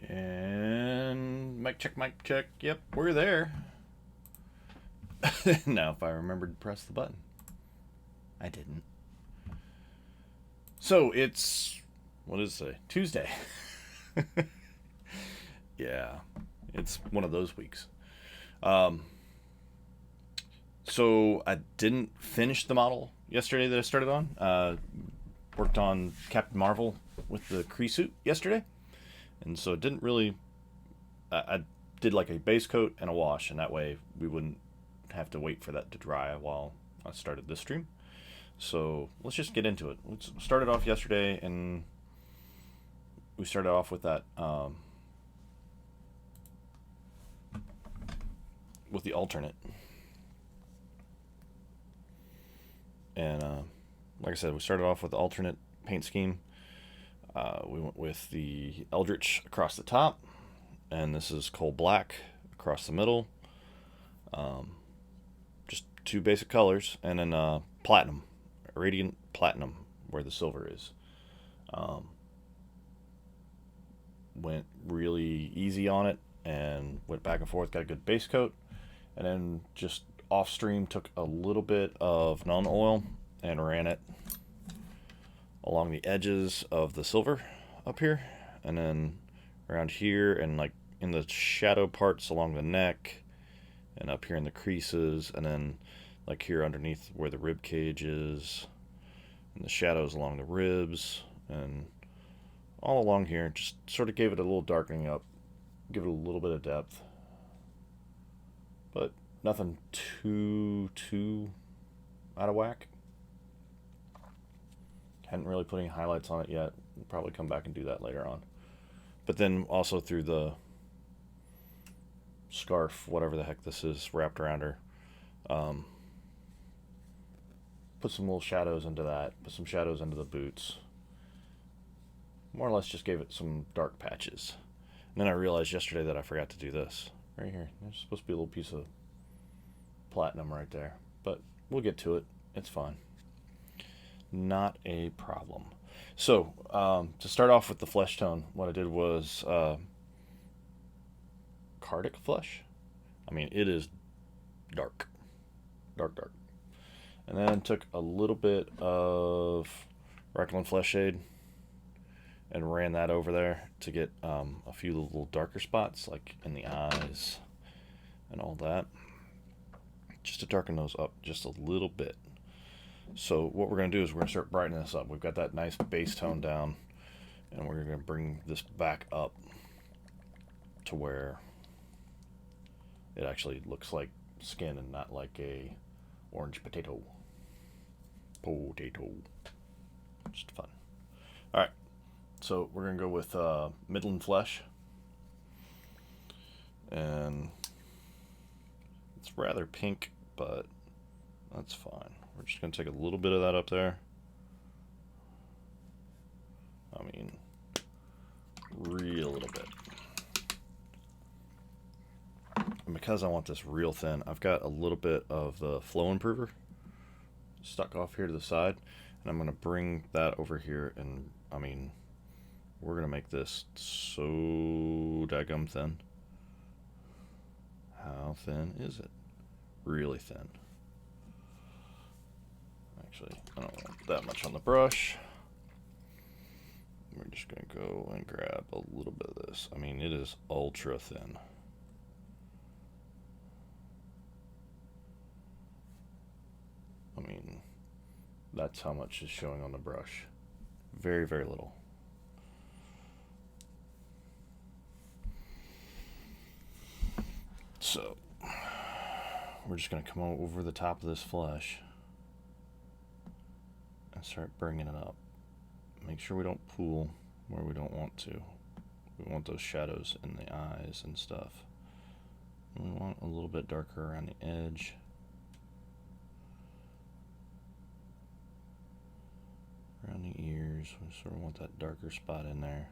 And mic check, mic check. Yep, we're there. Now, if I remembered to press the button, I didn't. So it's what is it? Tuesday. Yeah, it's one of those weeks. Um, so I didn't finish the model yesterday that I started on. Worked on Captain Marvel with the Kree suit yesterday, and so it didn't really. I did like a base coat and a wash, and that way we wouldn't have to wait for that to dry while I started this stream. So let's just get into it. We started off yesterday, and we started off with that with the alternate, and like I said, we started off with the alternate paint scheme. We went with the Eldritch across the top, and this is coal black across the middle. Just two basic colors, and then platinum, radiant platinum, where the silver is. Went really easy on it, and went back and forth. Got a good base coat, and then just off stream took a little bit of non-oil and ran it along the edges of the silver up here, and then around here, and like in the shadow parts along the neck, and up here in the creases, and then like here underneath where the rib cage is, and the shadows along the ribs, and all along here. Just sort of gave it a little darkening up, give it a little bit of depth, but nothing too out of whack. Hadn't really put any highlights on it yet. We'll probably come back and do that later on. But then also through the scarf, whatever the heck this is, wrapped around her, put some little shadows into that, put some shadows into the boots. More or less just gave it some dark patches. And then I realized yesterday that I forgot to do this. Right here. There's supposed to be a little piece of platinum right there. But we'll get to it. It's fine. Not a problem. So, to start off with the flesh tone, what I did was Cardic flesh. I mean, it is dark. Dark. And then took a little bit of Recklin Flesh Shade and ran that over there to get a few little darker spots, like in the eyes and all that. Just to darken those up just a little bit. So what we're going to do is we're going to start brightening this up. We've got that nice base tone down, and we're going to bring this back up to where it actually looks like skin and not like a orange potato. Just fun. Alright, so we're going to go with Midland Flesh, and it's rather pink, but that's fine. We're just going to take a little bit of that up there. I mean, real little bit. And because I want this real thin, I've got a little bit of the flow improver stuck off here to the side, and I'm going to bring that over here, and I mean, we're going to make this so daggum thin. How thin is it? Really thin. Actually, I don't want that much on the brush. We're just going to go and grab a little bit of this. I mean, it is ultra thin. I mean, that's how much is showing on the brush. Very, very little. So, we're just going to come over the top of this flesh and start bringing it up. Make sure we don't pool where we don't want to. We want those shadows in the eyes and stuff. And we want a little bit darker around the edge. Around the ears, we sort of want that darker spot in there.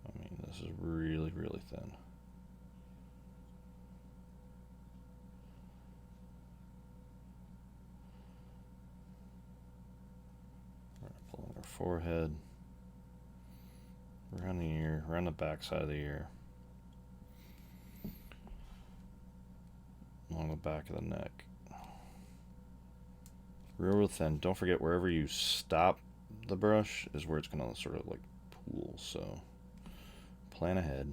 I mean, this is really, really thin. We're gonna pull on our forehead, around the ear, around the back side of the ear. Along the back of the neck. Real thin. Don't forget, wherever you stop the brush is where it's going to sort of like pool. So plan ahead.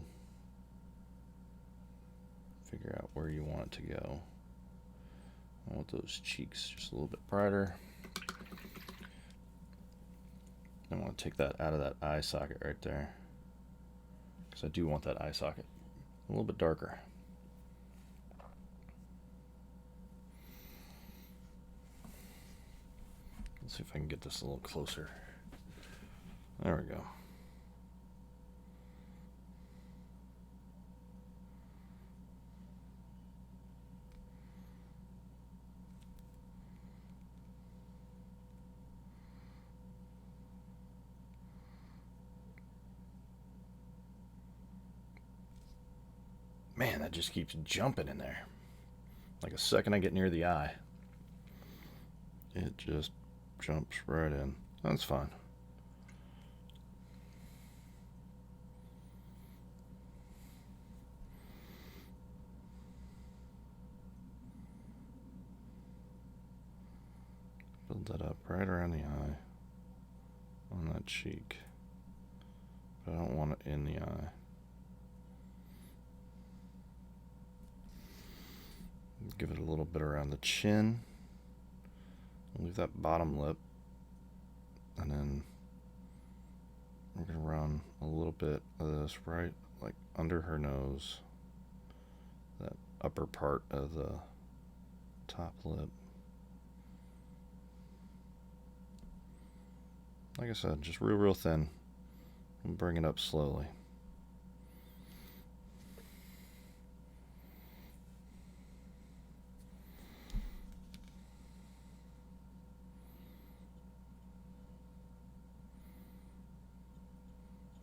Figure out where you want it to go. I want those cheeks just a little bit brighter. I want to take that out of that eye socket right there, because I do want that eye socket a little bit darker. Let's see if I can get this a little closer. There we go. Man, that just keeps jumping in there. Like a second I get near the eye, it just jumps right in. That's fine. Build that up right around the eye, on that cheek. But I don't want it in the eye. Give it a little bit around the chin. Leave that bottom lip, and then we're going to run a little bit of this right like under her nose, that upper part of the top lip. Like I said, just real thin, and bring it up slowly.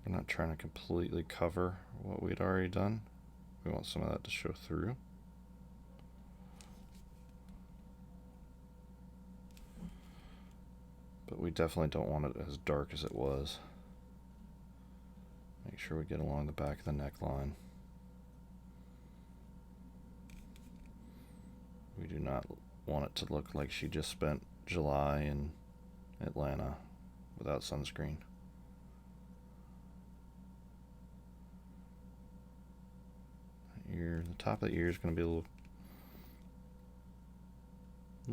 We're not trying to completely cover what we'd already done. We want some of that to show through. But we definitely don't want it as dark as it was. Make sure we get along the back of the neckline. We do not want it to look like she just spent July in Atlanta without sunscreen. Ear, the top of the ear is going to be a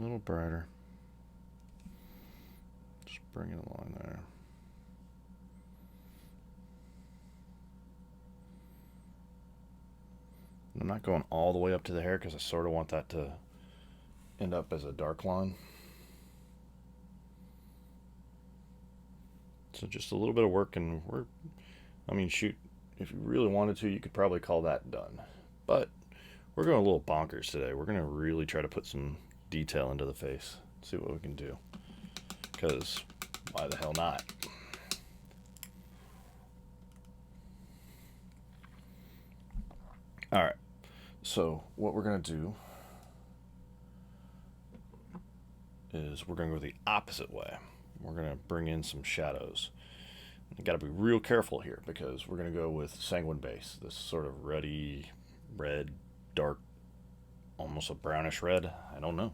little brighter. Just bring it along there. I'm not going all the way up to the hair because I sort of want that to end up as a dark line. So just a little bit of work, and I mean, shoot, if you really wanted to, you could probably call that done. But we're going a little bonkers today. We're going to really try to put some detail into the face. See what we can do. Because why the hell not? All right. So what we're gonna do is we're gonna go the opposite way. We're gonna bring in some shadows. You got to be real careful here because we're gonna go with sanguine base. This sort of ruddy red, dark, almost a brownish red. I don't know.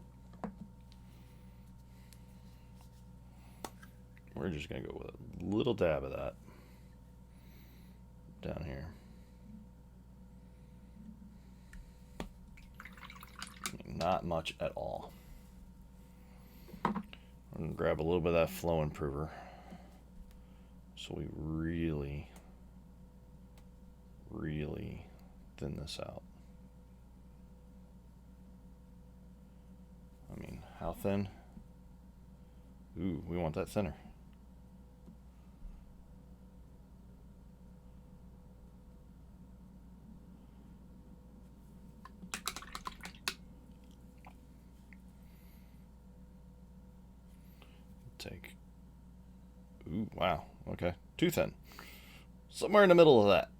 We're just gonna go with a little dab of that down here. Not much at all. I'm gonna grab a little bit of that flow improver so we really, really thin this out. I mean, how thin? Ooh, we want that thinner. Take. Ooh, wow. Okay. Too thin. Somewhere in the middle of that.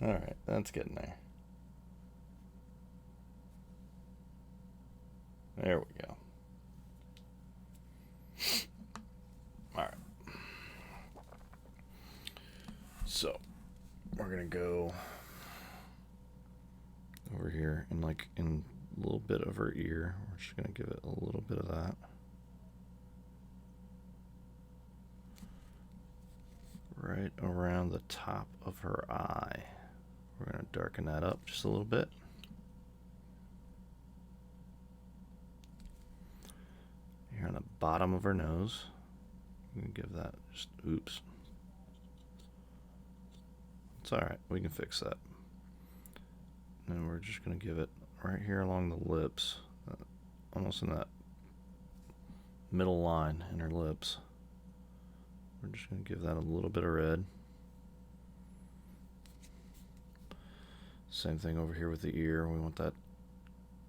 Alright, that's getting there. There we go. Alright. So, we're going to go over here and like in a little bit of her ear. We're just going to give it a little bit of that. Right around the top of her eye. We're going to darken that up just a little bit. Here on the bottom of her nose. We can give that just, oops. It's alright, we can fix that. And then we're just going to give it right here along the lips, almost in that middle line in her lips. We're just going to give that a little bit of red. Same thing over here with the ear. We want that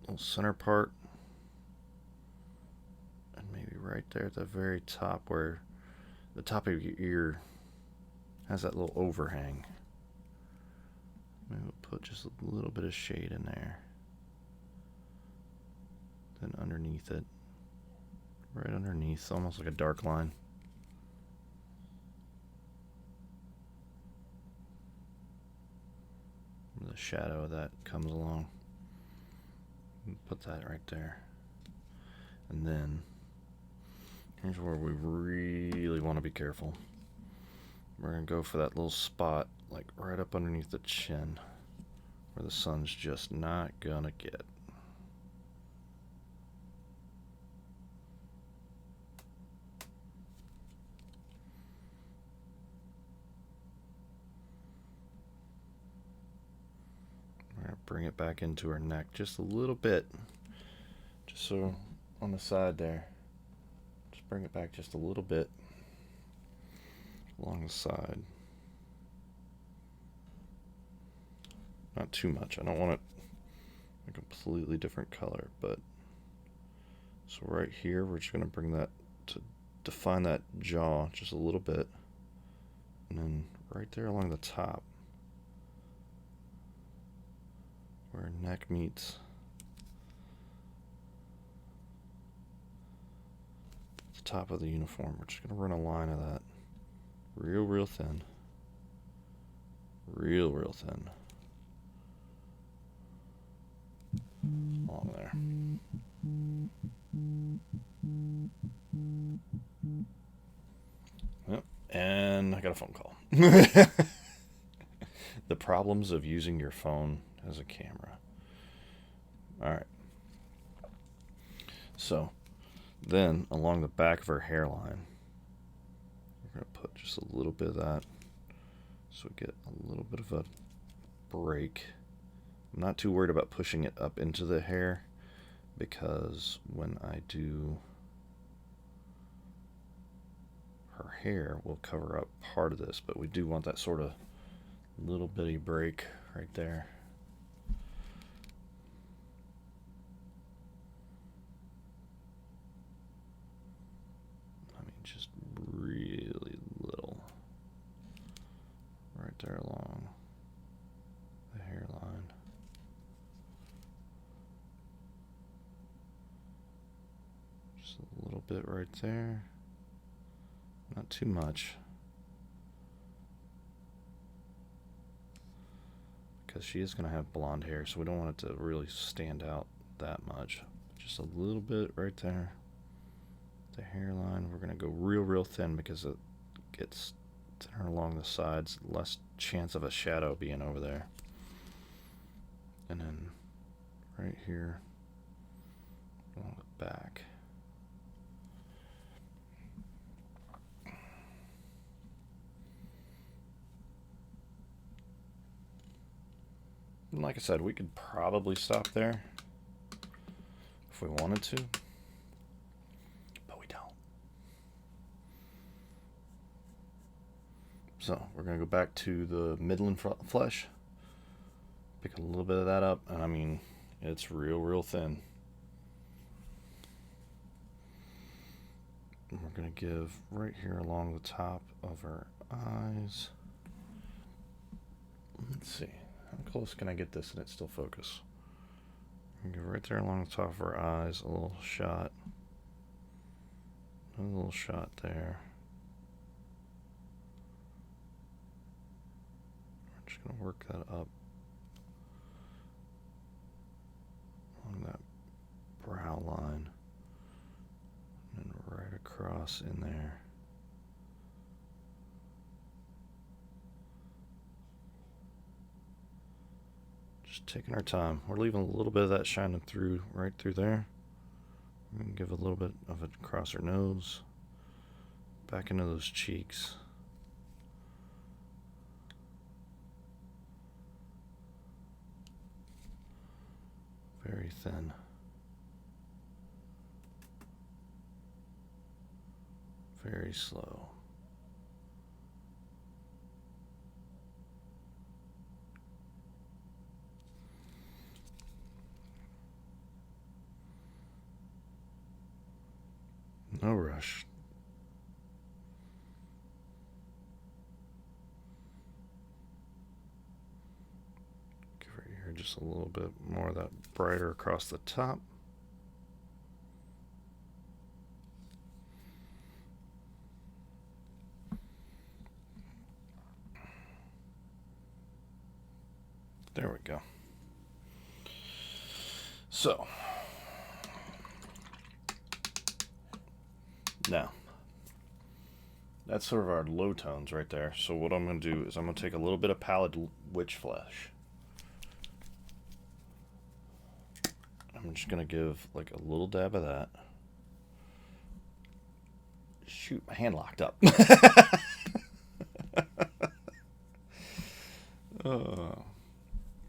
little center part. And maybe right there at the very top where the top of your ear has that little overhang. Maybe we'll put just a little bit of shade in there. Then underneath it, right underneath, almost like a dark line. The shadow of that comes along. Put that right there. And then, here's where we really want to be careful. We're going to go for that little spot, like right up underneath the chin, where the sun's just not going to get. We're going to bring it back into her neck just a little bit. Just so on the side there. Just bring it back just a little bit along the side. Not too much. I don't want it a completely different color, but so right here we're just going to bring that to define that jaw just a little bit, and then right there along the top where neck meets the top of the uniform, we're just going to run a line of that real thin, real thin along there. Yep. And I got a phone call. The problems of using your phone as a camera. Alright. So, then along the back of her hairline, we're going to put just a little bit of that so we get a little bit of a break. I'm not too worried about pushing it up into the hair because when I do her hair, we'll cover up part of this, but we do want that sort of little bitty break right there. I mean, just really little. right there along the hairline. Just a little bit right there. Not too much. Because she is going to have blonde hair, so we don't want it to really stand out that much. Just a little bit right there. The hairline, we're going to go real thin because it gets thinner along the sides, less chance of a shadow being over there. And then right here along the back. And like I said, we could probably stop there if we wanted to, but we don't. So we're going to go back to the Midland flesh, pick a little bit of that up, and I mean, it's real thin. And we're going to give right here along the top of her eyes. Let's see. How close can I get this and it still focus? I'm gonna go right there along the top of her eyes, a little shot. A little shot there. We're just gonna work that up along that brow line. And right across in there. Taking our time. We're leaving a little bit of that shining through right through there. We're going to give a little bit of it across her nose, back into those cheeks. Very thin. Very slow. No rush. Give her here just a little bit more of that brighter across the top. There we go. So now, that's sort of our low tones right there. So what I'm going to do is I'm going to take a little bit of pallid witch flesh. I'm just going to give like a little dab of that. Shoot, my hand locked up.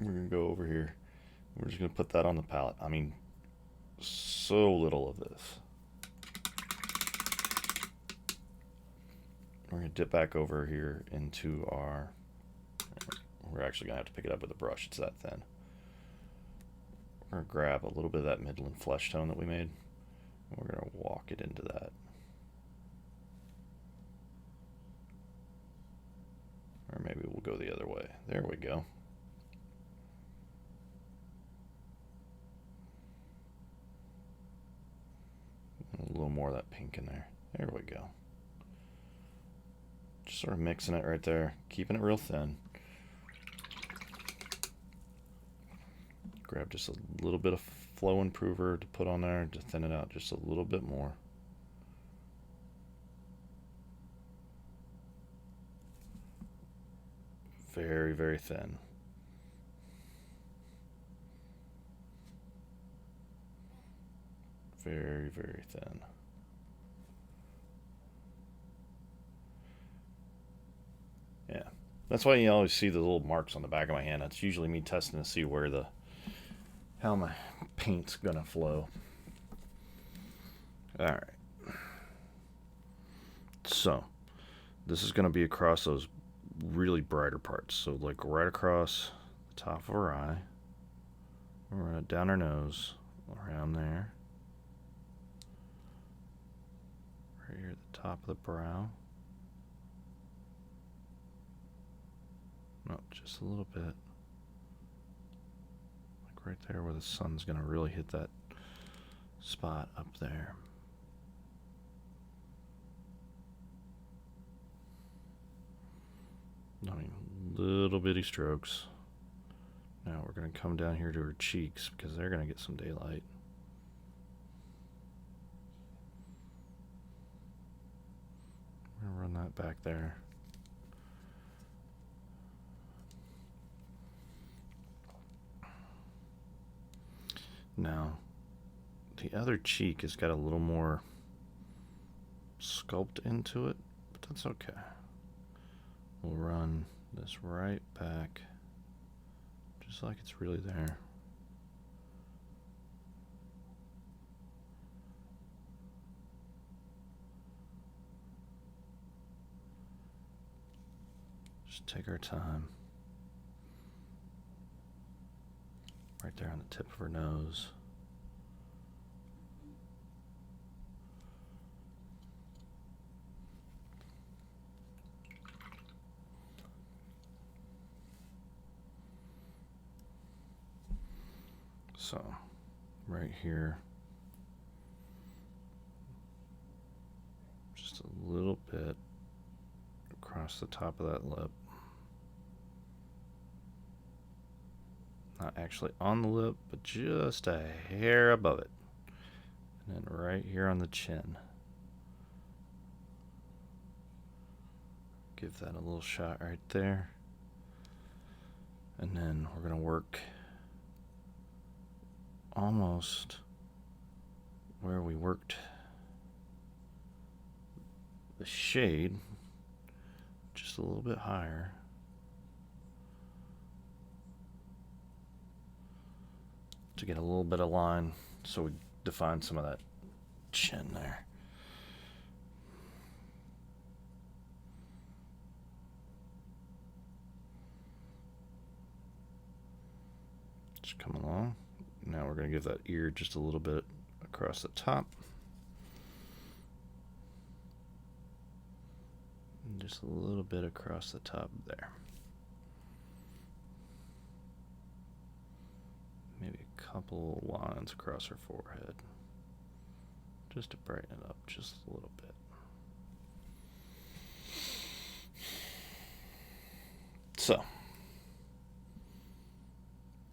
We're going to go over here. We're just going to put that on the palette. I mean, so little of this. We're going to dip back over here into our... We're actually going to have to pick it up with a brush. It's that thin. We're going to grab a little bit of that Midland flesh tone that we made. And we're going to walk it into that. Or maybe we'll go the other way. There we go. A little more of that pink in there. There we go. Just sort of mixing it right there, keeping it real thin. Grab just a little bit of flow improver to put on there to thin it out just a little bit more. Very thin. Very thin. Yeah, that's why you always see the little marks on the back of my hand. That's usually me testing to see where how my paint's gonna flow. All right. So this is gonna be across those really brighter parts. So like right across the top of her eye, right down her nose, around there. Right here at the top of the brow. No, just a little bit. Like right there where the sun's going to really hit that spot up there. I mean, little bitty strokes. Now we're going to come down here to her cheeks because they're going to get some daylight. I'm going to run that back there. Now, the other cheek has got a little more sculpt into it, but that's okay. We'll run this right back, just like it's really there. Just take our time. Right there on the tip of her nose. So, right here, just a little bit across the top of that lip. Not actually on the lip, but just a hair above it. And then right here on the chin. Give that a little shot right there. And then we're going to work almost where we worked the shade, just a little bit higher. To get a little bit of line so we define some of that chin there. Just come along. Now we're going to give that ear just a little bit across the top. And just a little bit across the top there. Maybe a couple lines across her forehead. Just to brighten it up just a little bit. So,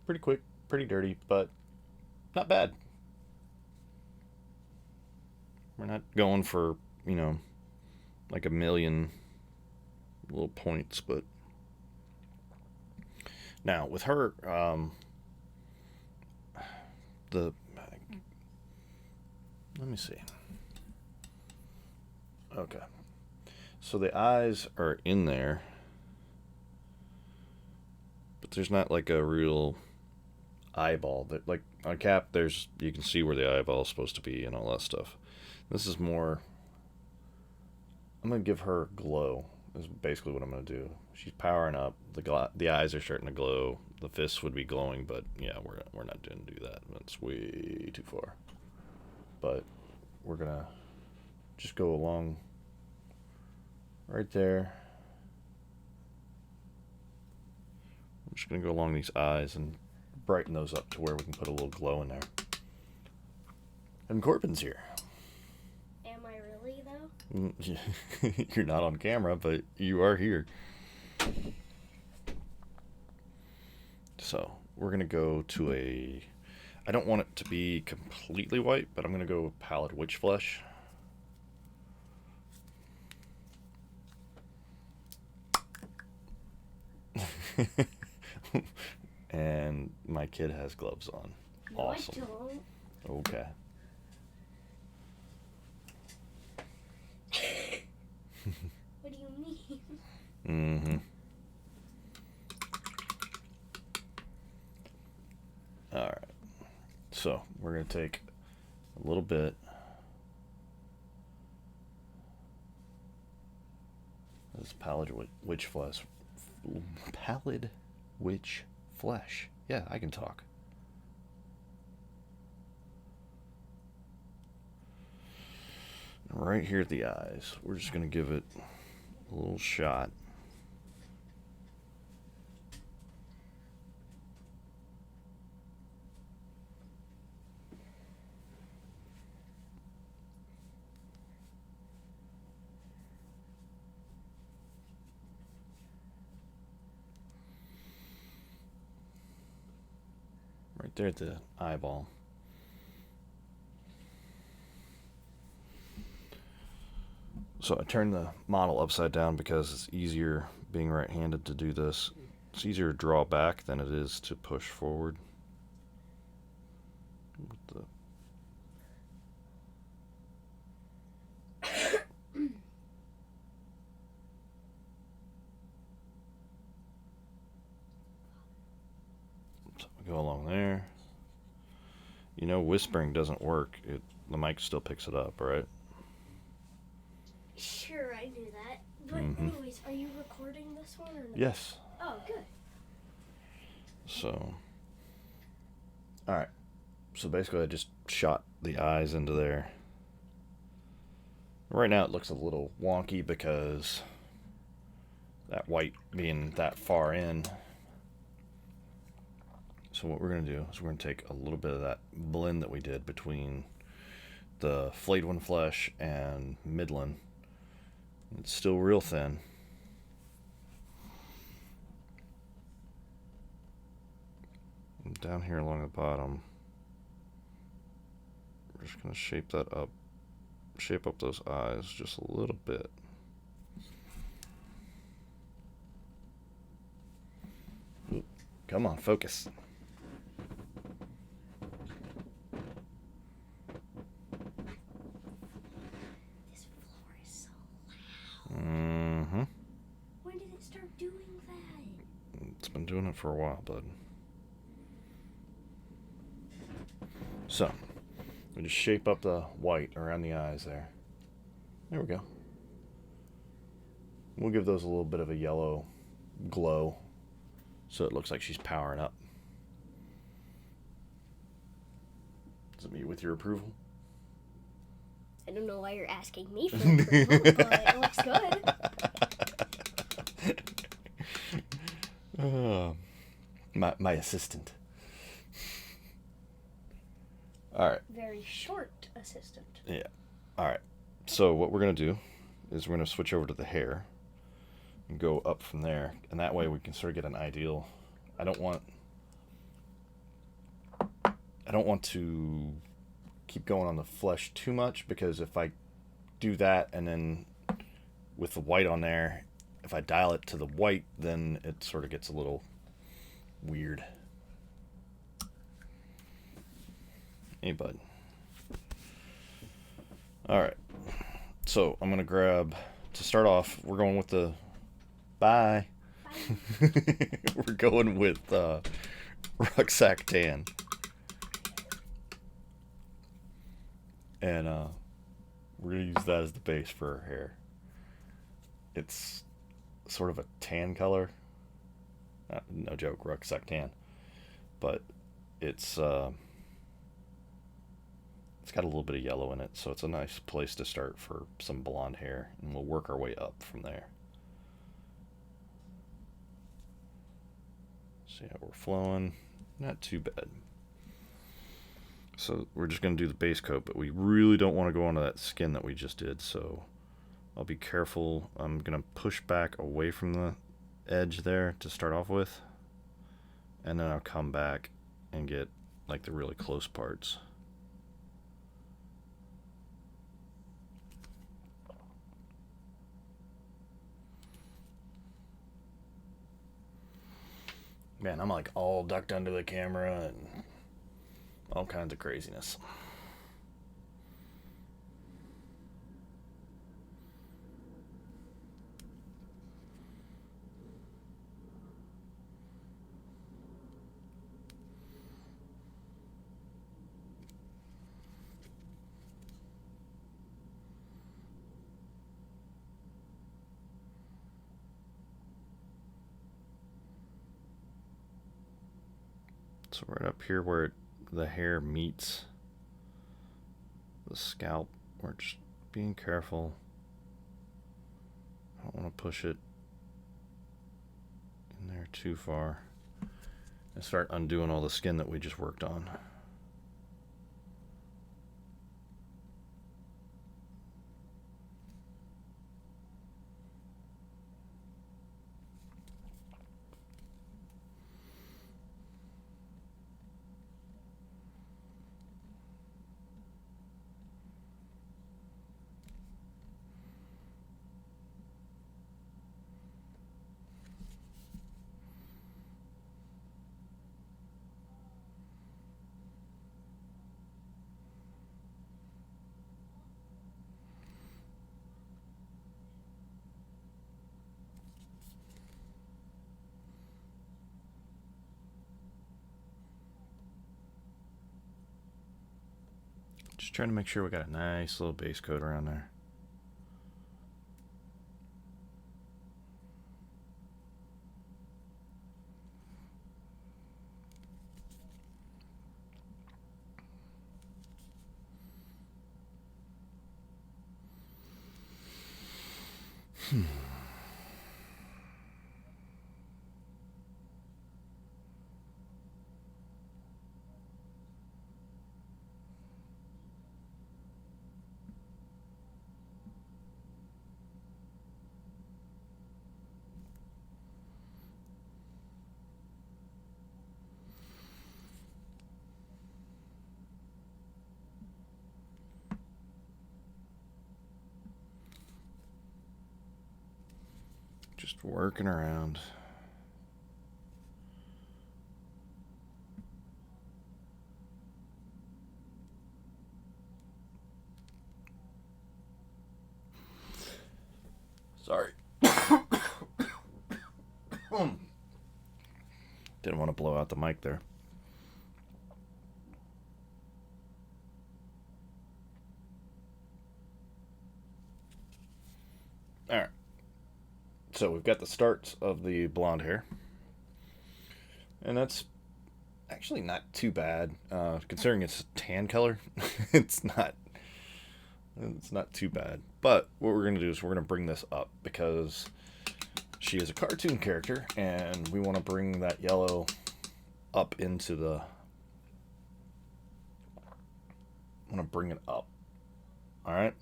pretty quick, pretty dirty, but not bad. We're not going for, like a million little points, but now with her, let me see. Okay. So the eyes are in there, but there's not like a real eyeball. That, like on Cap, you can see where the eyeball is supposed to be and all that stuff. This is more, I'm going to give her glow is basically what I'm going to do. She's powering up. The eyes are starting to glow. The fists would be glowing, but yeah, we're not going to do that. That's way too far. But we're going to just go along right there. I'm just going to go along these eyes and brighten those up to where we can put a little glow in there. And Corbin's here. Am I really, though? You're not on camera, but you are here. So, we're going to go to I don't want it to be completely white, but I'm going to go with Pallid Witch Flesh. And my kid has gloves on. No, awesome. I don't. Okay. What do you mean? Mm-hmm. All right. So we're going to take a little bit of this Pallid Witch Flesh. Pallid Witch Flesh. Yeah, I can talk. Right here at the eyes, we're just going to give it a little shot. there at the eyeball. So I turned the model upside down because it's easier, being right-handed, to do this. It's easier to draw back than it is to push forward. With the so go along there. You know, whispering doesn't work. The mic still picks it up, right? Sure, I knew that. But anyways, are you recording this one or not? Yes. Oh, good. So, alright. So basically I just shot the eyes into there. Right now it looks a little wonky because that white being that far in. So what we're going to do is we're going to take a little bit of that blend that we did between the flayed one flesh and midland. It's still real thin. And down here along the bottom, we're just going to shape that up. Shape up those eyes just a little bit. Ooh, come on, focus. This floor is so loud. Mm-hmm. When did it start doing that? It's been doing it for a while, bud. So, we just shape up the white around the eyes there. There we go. We'll give those a little bit of a yellow glow so it looks like she's powering up. Does it meet with your approval? I don't know why you're asking me for approval, but it looks good. My assistant. All right. Very short assistant. Yeah. All right. So what we're going to do is we're going to switch over to the hair and go up from there. And that way we can sort of get an ideal. I don't want to keep going on the flesh too much, because if I do that and then with the white on there, if I dial it to the white, then it sort of gets a little weird. Hey, bud. Alright. So, I'm going to grab, to start off, we're going with the, bye. We're going with Rucksack Tan. And we're going to use that as the base for her hair. It's sort of a tan color. No joke, Rucksack Tan. But it's got a little bit of yellow in it, so it's a nice place to start for some blonde hair, and we'll work our way up from there. See how we're flowing? Not too bad. So we're just going to do the base coat, but we really don't want to go onto that skin that we just did, so I'll be careful. I'm going to push back away from the edge there to start off with, and then I'll come back and get like the really close parts. Man, I'm like all ducked under the camera and all kinds of craziness. So right up here where the hair meets the scalp, we're just being careful. I don't want to push it in there too far and start undoing all the skin that we just worked on. Just trying to make sure we got a nice little base coat around there. Just working around. Sorry. Didn't want to blow out the mic there. Alright. So we've got the starts of the blonde hair. And that's actually not too bad. Considering it's tan color, it's not too bad. But what we're going to do is we're going to bring this up because she is a cartoon character and we want to bring that yellow up into the... I want to bring it up. Alright?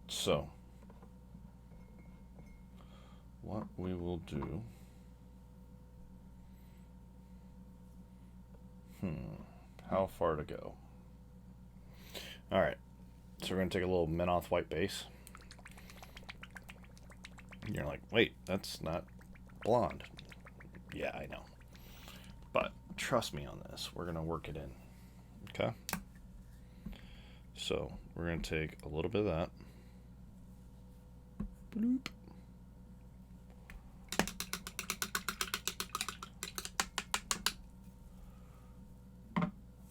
So, what we will do... How far to go? Alright. So we're going to take a little Menoth white base. And you're like, wait, that's not blonde. Yeah, I know. But trust me on this. We're going to work it in. Okay? So we're going to take a little bit of that. Bloop.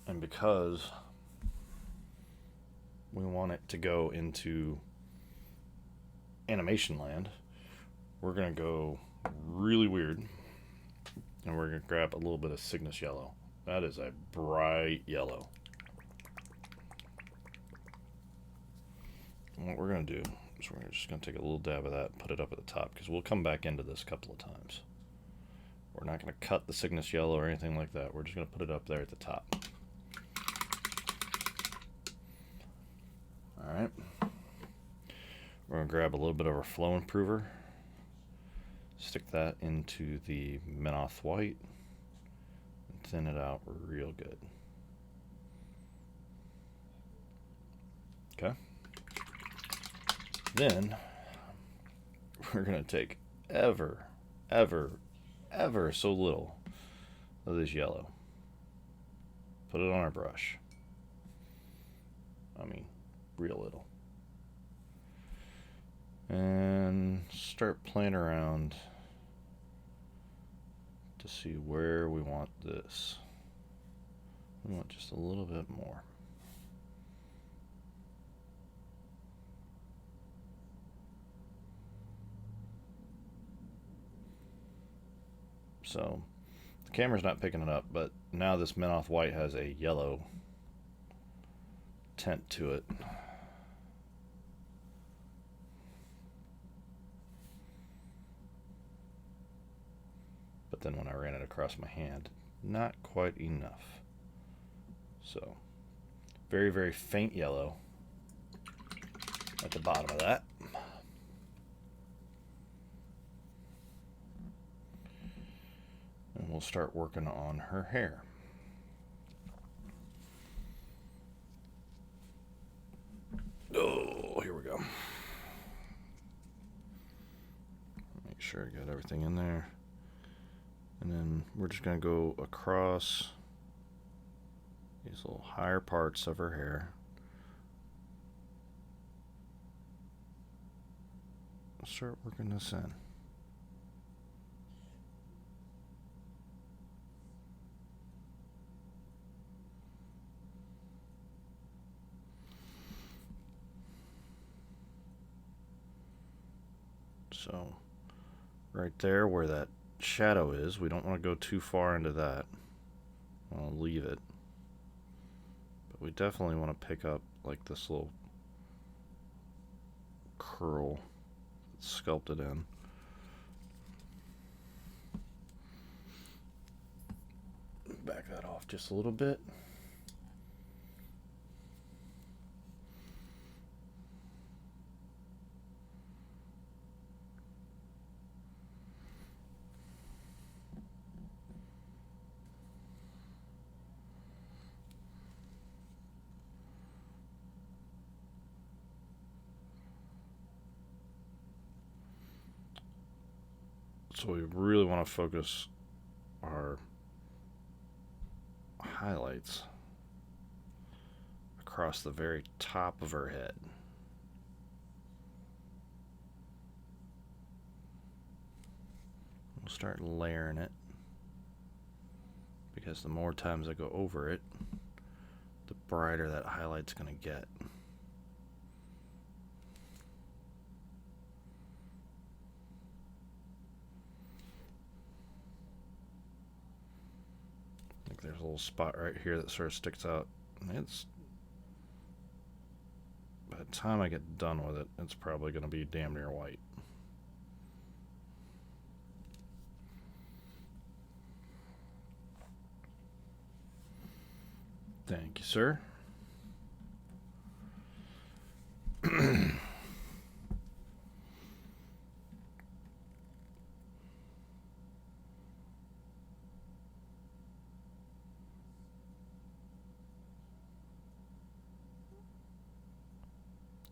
And because we want it to go into animation land, we're going to go really weird. And we're going to grab a little bit of Cygnus yellow. That is a bright yellow. And what we're going to do is we're just going to take a little dab of that and put it up at the top, because we'll come back into this a couple of times. We're not going to cut the Cygnus yellow or anything like that. We're just going to put it up there at the top. Alright. We're going to grab a little bit of our flow improver. Stick that into the Menoth white. And thin it out real good. Okay. Then, we're going to take ever so little of this yellow. Put it on our brush. I mean, real little. And start playing around to see where we want this. We want just a little bit more. So the camera's not picking it up, but now this Menoth white has a yellow tint to it. But then when I ran it across my hand, not quite enough. So very, very faint yellow at the bottom of that. And we'll start working on her hair. Oh, here we go. Make sure I got everything in there. And then we're just going to go across these little higher parts of her hair. Start working this in. So right there where that shadow is, we don't want to go too far into that. I'll leave it. But we definitely want to pick up like this little curl that's sculpted in. Back that off just a little bit. So we really want to focus our highlights across the very top of her head. We'll start layering it, because the more times I go over it, the brighter that highlight's going to get. There's a little spot right here that sort of sticks out. It's, by the time I get done with it, it's probably going to be damn near white. Thank you, sir.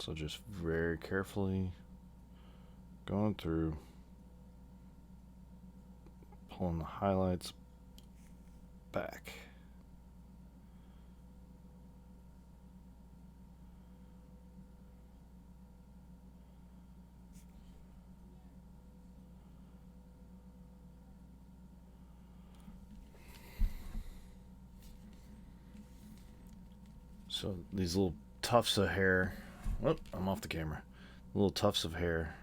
So just very carefully going through, pulling the highlights back. So these little tufts of hair, whoop, I'm off the camera. Little tufts of hair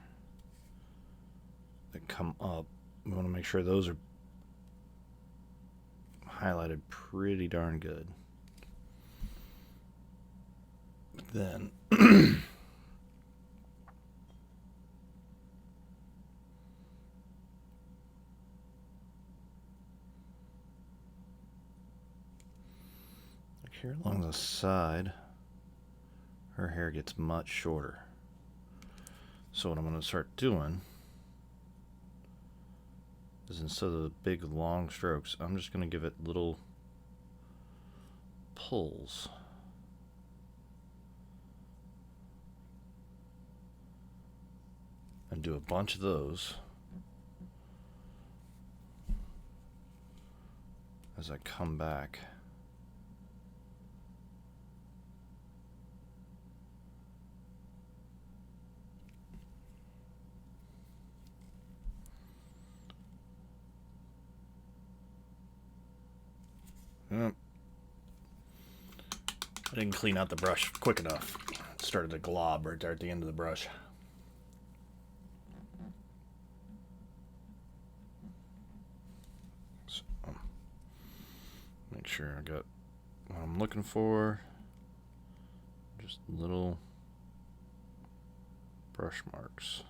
that come up, we want to make sure those are highlighted pretty darn good. But then here along the side, her hair gets much shorter. So what I'm going to start doing is, instead of the big long strokes, I'm just going to give it little pulls. And do a bunch of those as I come back. I didn't clean out the brush quick enough. It started to glob right there at the end of the brush. So, make sure I got what I'm looking for. Just little brush marks.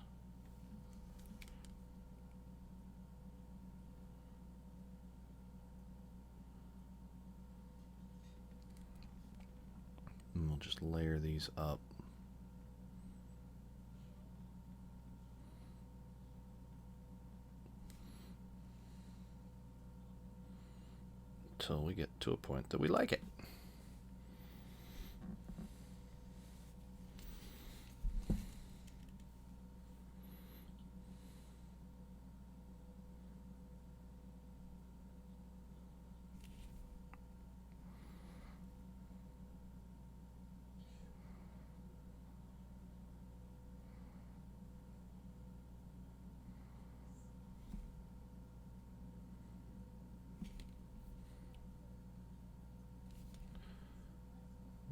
And we'll just layer these up. Until we get to a point that we like it.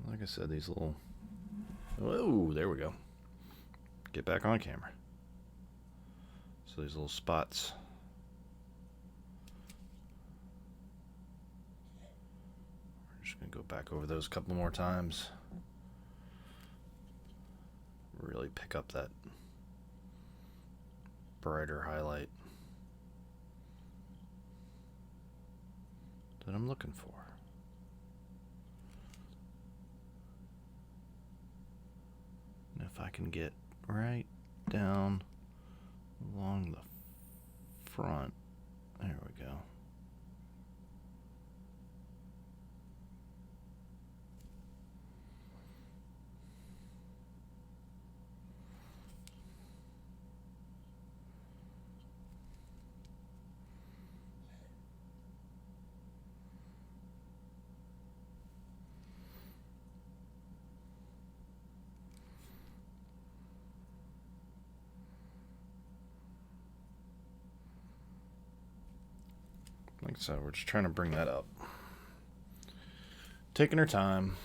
Like I said, these little... Whoa, there we go. Get back on camera. So these little spots. We're just going to go back over those a couple more times. Really pick up that brighter highlight that I'm looking for. And if I can get right down along the front, there we go. Like I said, we're just trying to bring that up. Taking our time.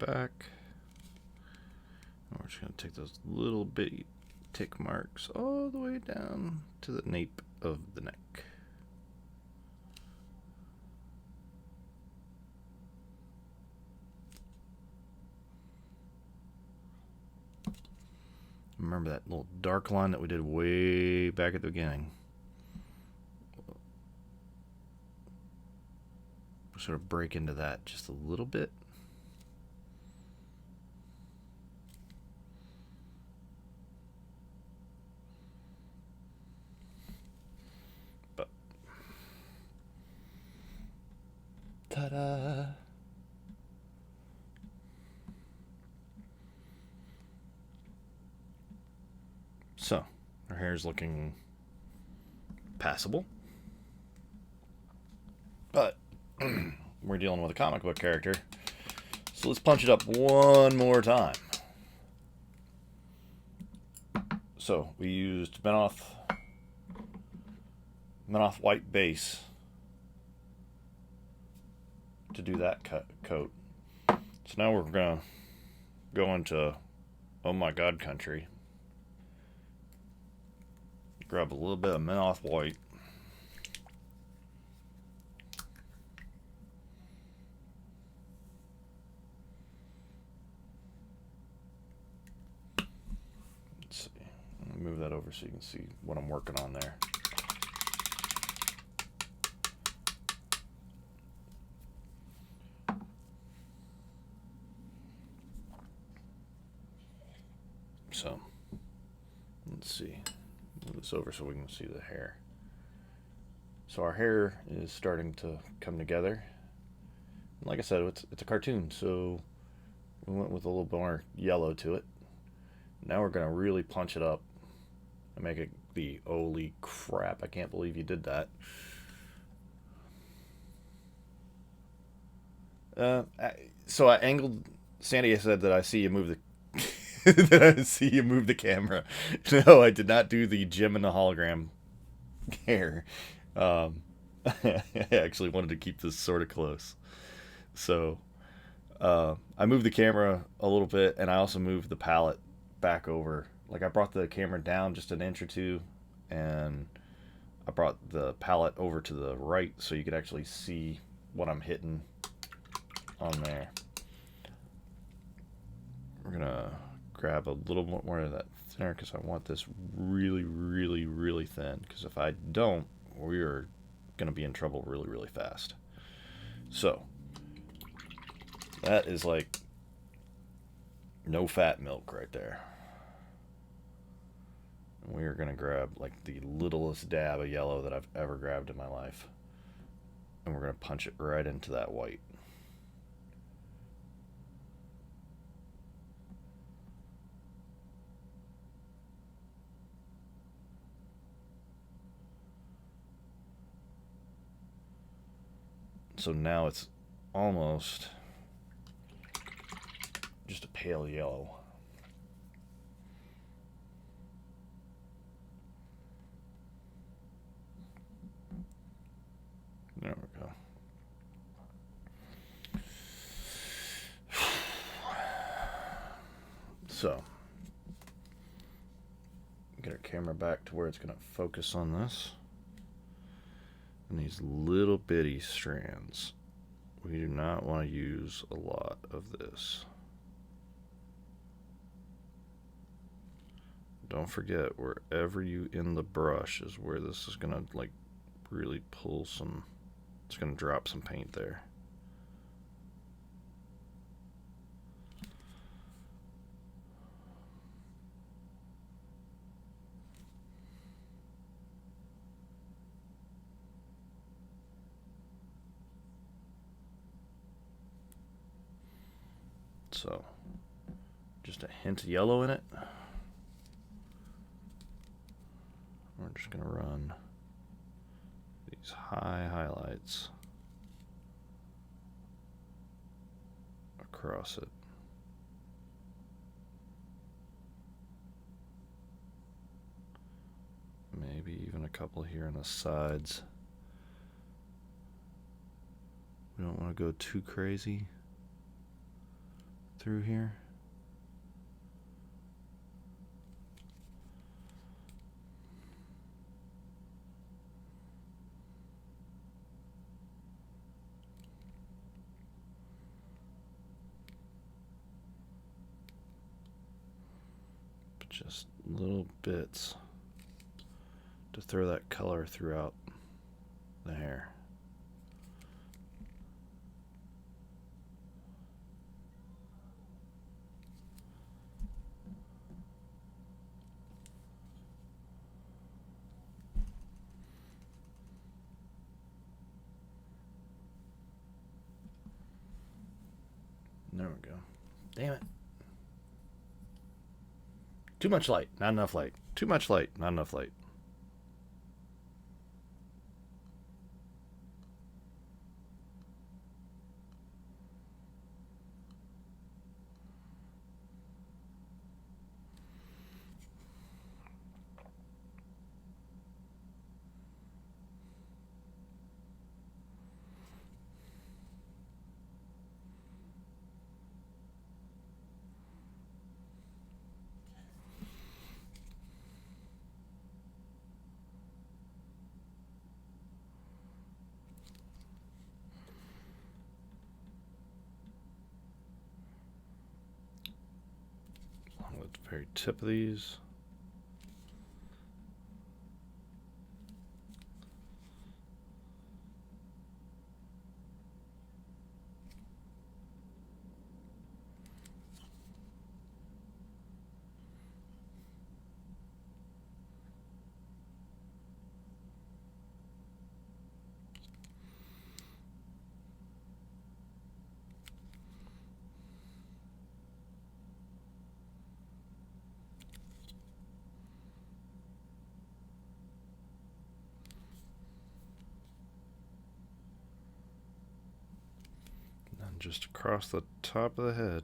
Back. And we're just going to take those little bitty tick marks all the way down to the nape of the neck. Remember that little dark line that we did way back at the beginning? Sort of break into that just a little bit. Ta-da! So, our hair is looking passable. But, we're dealing with a comic book character. So let's punch it up one more time. So, we used Menoth white base to do that coat. So now we're gonna go into Oh My God Country. Grab a little bit of Menoth white. Let's see. Let me move that over so you can see what I'm working on there. So, let's see. Move this over so we can see the hair. So our hair is starting to come together. And like I said, it's a cartoon, so we went with a little more yellow to it. Now we're going to really punch it up and make it the holy crap, I can't believe you did that. So I angled. Sandy said that I see you move the that I see you move the camera. No, I did not do the Jim and the hologram hair. I actually wanted to keep this sort of close. So I moved the camera a little bit, and I also moved the palette back over. Like, I brought the camera down just an inch or two, and I brought the palette over to the right so you could actually see what I'm hitting on there. We're going to grab a little more of that thinner because I want this really, really, really thin. Because if I don't, we are going to be in trouble really, really fast. So, that is like no fat milk right there. And we are going to grab like the littlest dab of yellow that I've ever grabbed in my life. And we're going to punch it right into that white. So now it's almost just a pale yellow. There we go. So, get our camera back to where it's going to focus on this. And these little bitty strands, we do not want to use a lot of this. Don't forget, wherever you end the brush is where this is going to like really pull some, it's going to drop some paint there. So, just a hint of yellow in it. We're just going to run these high highlights across it. Maybe even a couple here on the sides. We don't want to go too crazy through here. But just little bits to throw that color throughout the hair. There we go. Damn it. Too much light, not enough light. Too much light, not enough light. At the very tip of these. And just across the top of the head.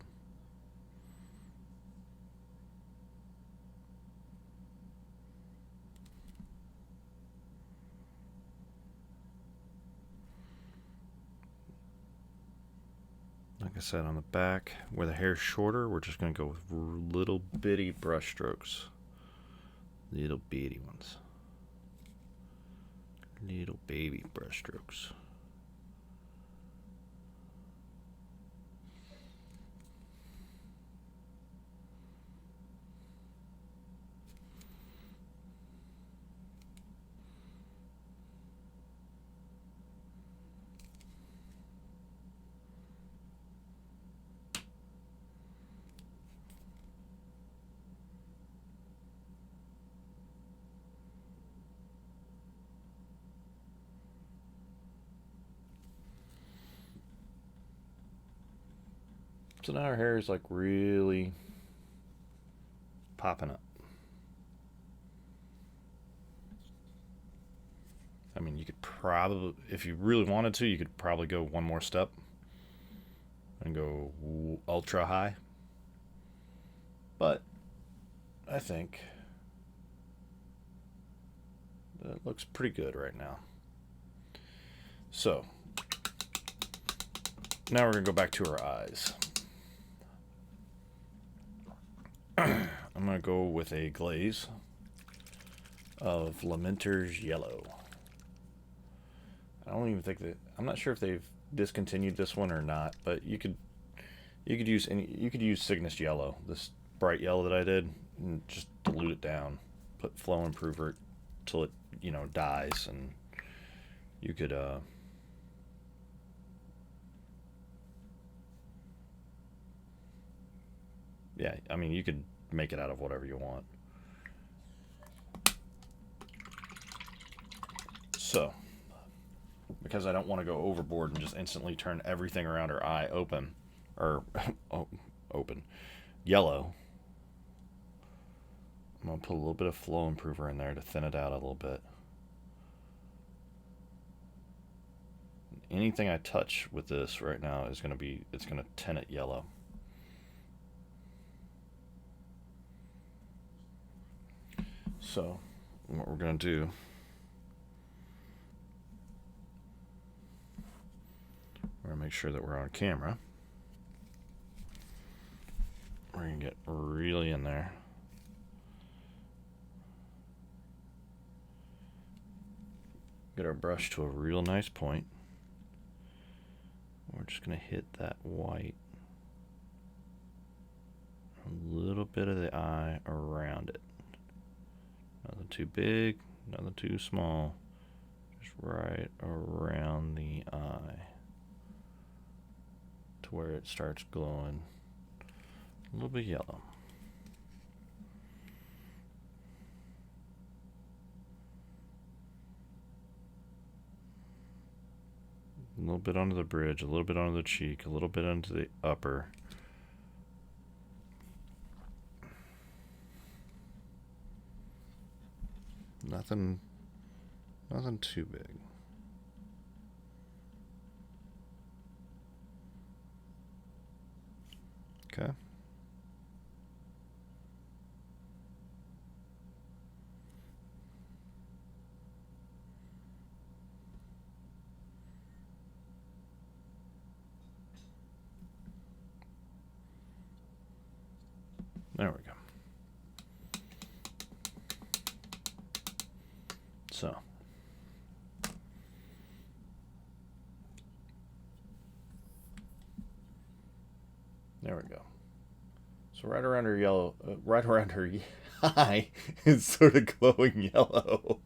Like I said, on the back, where the hair's shorter, we're just going to go with little bitty brush strokes. Little bitty ones. Little baby brush strokes. So now our hair is like really popping up. I mean, you could probably, if you really wanted to, you could probably go one more step and go ultra high. But I think that looks pretty good right now. So now we're going to go back to our eyes. I'm going to go with a glaze of Lamenter's Yellow. I don't even think that, I'm not sure if they've discontinued this one or not, but you could use Cygnus Yellow, this bright yellow that I did, and just dilute it down, put flow improver till it, dies, and you could yeah, I mean, you could make it out of whatever you want. So, because I don't want to go overboard and just instantly turn everything around her eye open, or open, yellow, I'm going to put a little bit of flow improver in there to thin it out a little bit. Anything I touch with this right now is going to it's going to tint it yellow. So, what we're going to do, we're going to make sure that we're on camera. We're going to get really in there. Get our brush to a real nice point. We're just going to hit that white, a little bit of the eye around it. Nothing too big, nothing too small. Just right around the eye to where it starts glowing a little bit yellow. A little bit onto the bridge, a little bit onto the cheek, a little bit onto the upper. Nothing too big. Okay. There we go. So, there we go. So right around her yellow, right around her eye is sort of glowing yellow.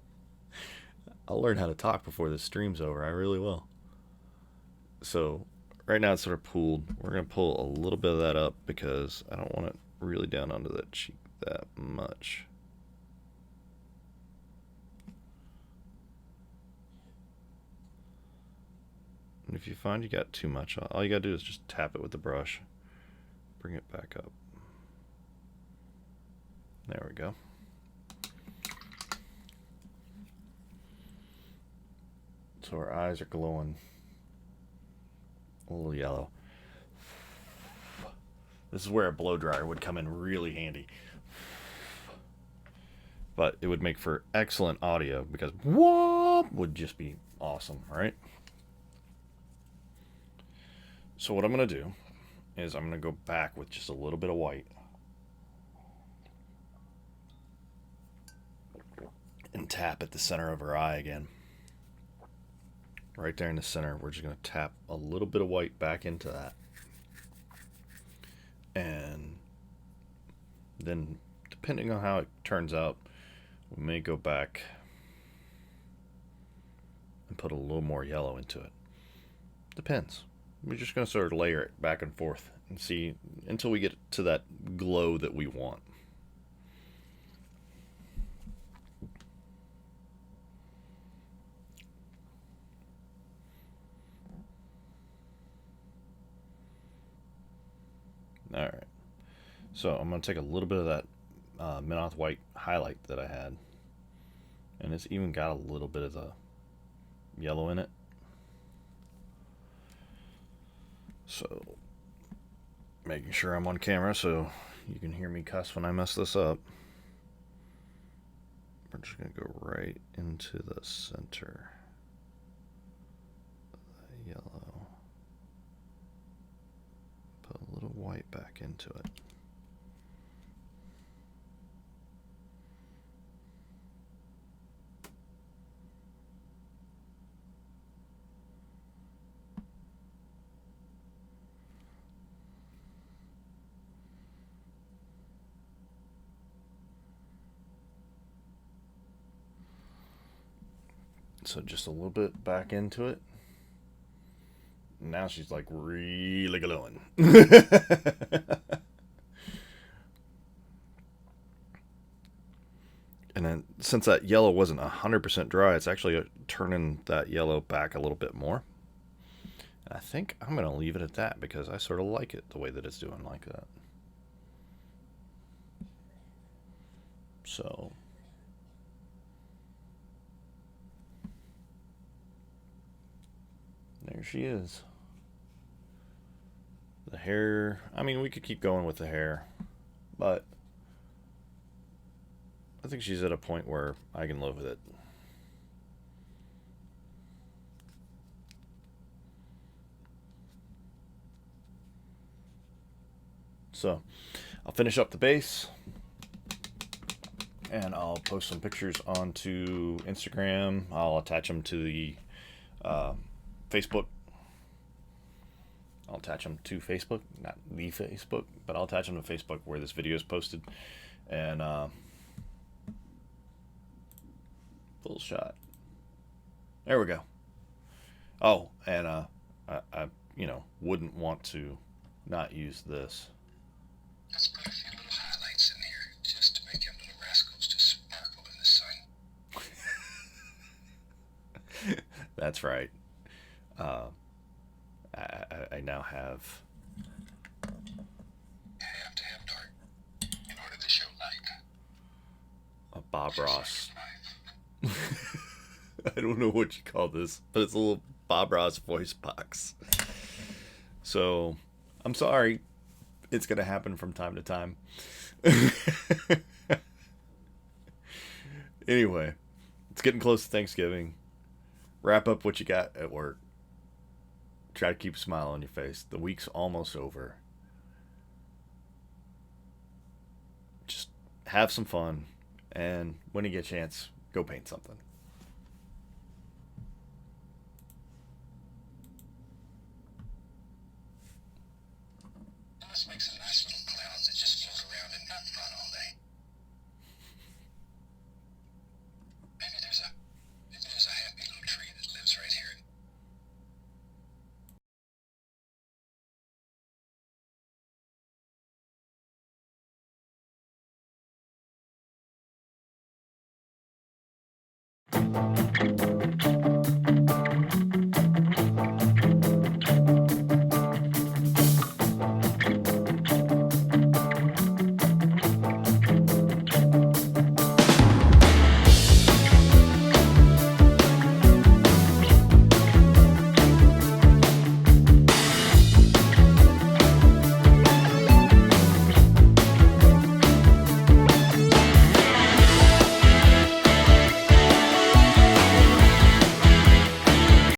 I'll learn how to talk before this stream's over. I really will. So right now it's sort of pooled. We're going to pull a little bit of that up because I don't want it really down onto that cheek that much. And if you find you got too much, all you got to do is just tap it with the brush. Bring it back up. There we go. So our eyes are glowing a little yellow. This is where a blow dryer would come in really handy. But it would make for excellent audio because whoop would just be awesome, right? So what I'm going to do is I'm going to go back with just a little bit of white. And tap at the center of her eye again. Right there in the center, we're just going to tap a little bit of white back into that. And then, depending on how it turns out, we may go back and put a little more yellow into it. Depends. We're just going to sort of layer it back and forth and see until we get to that glow that we want. All right. So I'm going to take a little bit of that Minoth white highlight that I had. And it's even got a little bit of the yellow in it. So making sure I'm on camera so you can hear me cuss when I mess this up. We're just going to go right into the center. The yellow. Put a little white back into it. So just a little bit back into it. Now she's like really glowing. And then since that yellow wasn't 100% dry, it's actually turning that yellow back a little bit more. And I think I'm going to leave it at that because I sort of like it the way that it's doing like that. So there she is. The hair, I mean, we could keep going with the hair, but I think she's at a point where I can live with it. So I'll finish up the base and I'll post some pictures onto Instagram. I'll attach them to the Facebook. I'll attach them to Facebook, not the Facebook, but I'll attach them to Facebook where this video is posted. And full shot. There we go. Oh, and I wouldn't want to not use this. Let's put a few little highlights in here just to make them little rascals just sparkle in the sun. That's right. I now have. You have to have dark in order to show light. A Bob Ross. Life. I don't know what you call this, but it's a little Bob Ross voice box. So, I'm sorry. It's going to happen from time to time. Anyway, it's getting close to Thanksgiving. Wrap up what you got at work. Try to keep a smile on your face. The week's almost over. Just have some fun. And when you get a chance, go paint something.